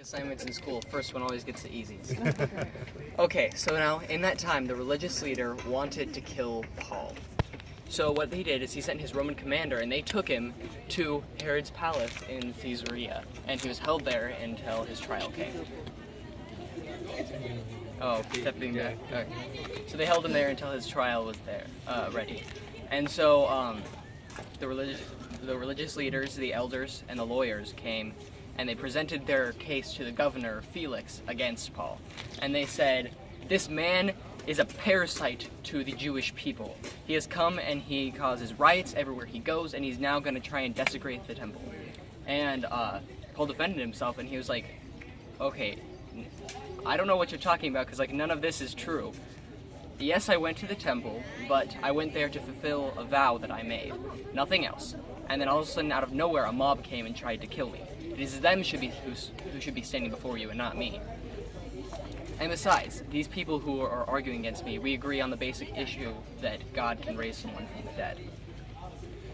Assignments in school, first one always gets the easiest. Okay, so now in that time, the religious leader wanted to kill Paul. So what he did is he sent his Roman commander, and they took him to Herod's palace in Caesarea, and he was held there until his trial came. Oh, stepping back. Okay. So they held him there until his trial was ready. And so the religious leaders, the elders, and the lawyers came, and they presented their case to the governor, Felix, against Paul. And they said, "This man is a parasite to the Jewish people. He has come and he causes riots everywhere he goes, and he's now going to try and desecrate the temple." And Paul defended himself, and he was like, "Okay, I don't know what you're talking about, because none of this is true. Yes, I went to the temple, but I went there to fulfill a vow that I made. Nothing else. And then all of a sudden, out of nowhere, a mob came and tried to kill me. It is them who should be standing before you and not me. And besides, these people who are arguing against me, we agree on the basic issue that God can raise someone from the dead."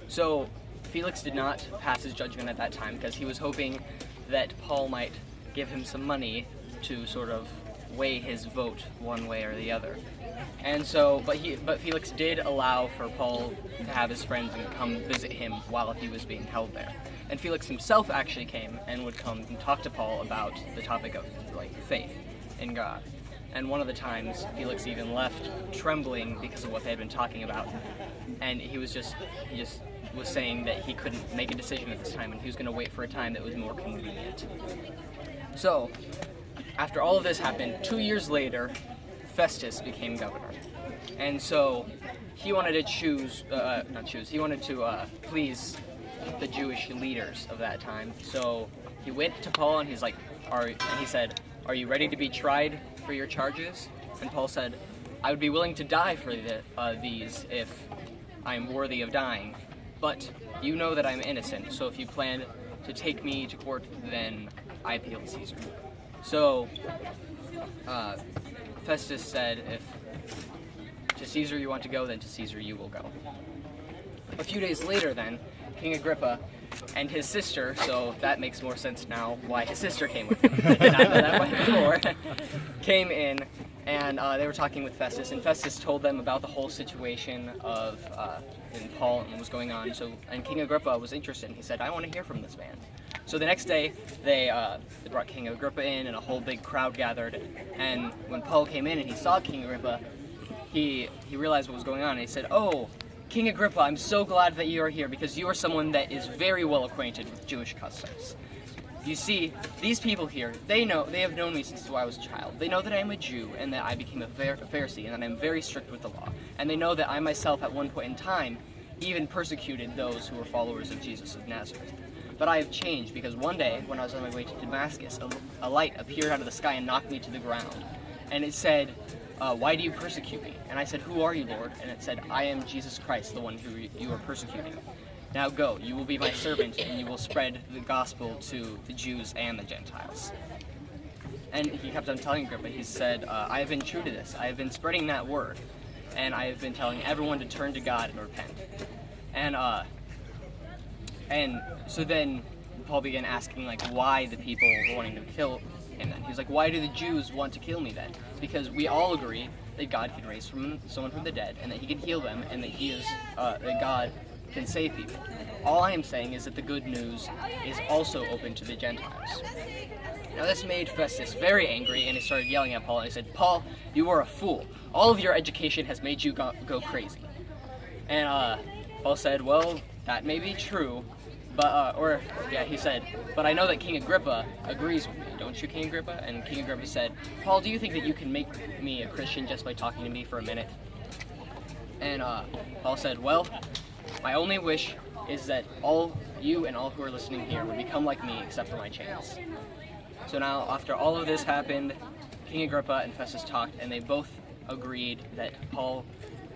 So Felix did not pass his judgment at that time because he was hoping that Paul might give him some money to sort of weigh his vote one way or the other. And so, but Felix did allow for Paul to have his friends and come visit him while he was being held there. And Felix himself actually came and would come and talk to Paul about the topic of faith in God. And one of the times, Felix even left trembling because of what they had been talking about. And he just was saying that he couldn't make a decision at this time, and he was going to wait for a time that was more convenient. So, after all of this happened, 2 years later, Festus became governor. And so, he wanted to please the Jewish leaders of that time. So, he went to Paul and he said, "Are you ready to be tried for your charges?" And Paul said, "I would be willing to die for these if I'm worthy of dying. But you know that I'm innocent, so if you plan to take me to court, then I appeal to Caesar." So Festus said, "If to Caesar you want to go, then to Caesar you will go." A few days later then, King Agrippa and his sister, so that makes more sense now why his sister came with him, I did not know that way before, came in, and they were talking with Festus, and Festus told them about the whole situation of and Paul and what was going on. And King Agrippa was interested, and he said, "I want to hear from this man." So the next day, they brought King Agrippa in, and a whole big crowd gathered, and when Paul came in and he saw King Agrippa, he realized what was going on, and he said, "Oh, King Agrippa, I'm so glad that you are here, because you are someone that is very well acquainted with Jewish customs. You see, these people here, they have known me since I was a child. They know that I am a Jew, and that I became a Pharisee, and that I'm very strict with the law. And they know that I myself, at one point in time, even persecuted those who were followers of Jesus of Nazareth. But I have changed, because one day, when I was on my way to Damascus, a light appeared out of the sky and knocked me to the ground. And it said, 'Why do you persecute me?' And I said, 'Who are you, Lord?' And it said, 'I am Jesus Christ, the one who you are persecuting. Now go, you will be my servant, and you will spread the gospel to the Jews and the Gentiles.'" And he kept on telling Agrippa, he said, "I have been true to this. I have been spreading that word, and I have been telling everyone to turn to God and repent." And so then Paul began asking why the people were wanting to kill him then. He was like, "Why do the Jews want to kill me then? Because we all agree that God can raise someone from the dead, and that he can heal them, and that that God can save people. All I am saying is that the good news is also open to the Gentiles." Now this made Festus very angry, and he started yelling at Paul, and he said, "Paul, you are a fool. All of your education has made you go crazy." And Paul said, "Well, that may be true, but he said, "But I know that King Agrippa agrees with me, don't you, King Agrippa?" And King Agrippa said, "Paul, do you think that you can make me a Christian just by talking to me for a minute?" And Paul said, "Well, my only wish is that all you and all who are listening here would become like me, except for my chains." So now, after all of this happened, King Agrippa and Festus talked, and they both agreed that Paul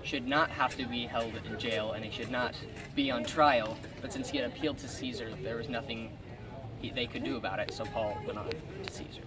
should not have to be held in jail, and he should not be on trial, but since he had appealed to Caesar, there was nothing they could do about it, so Paul went on to Caesar.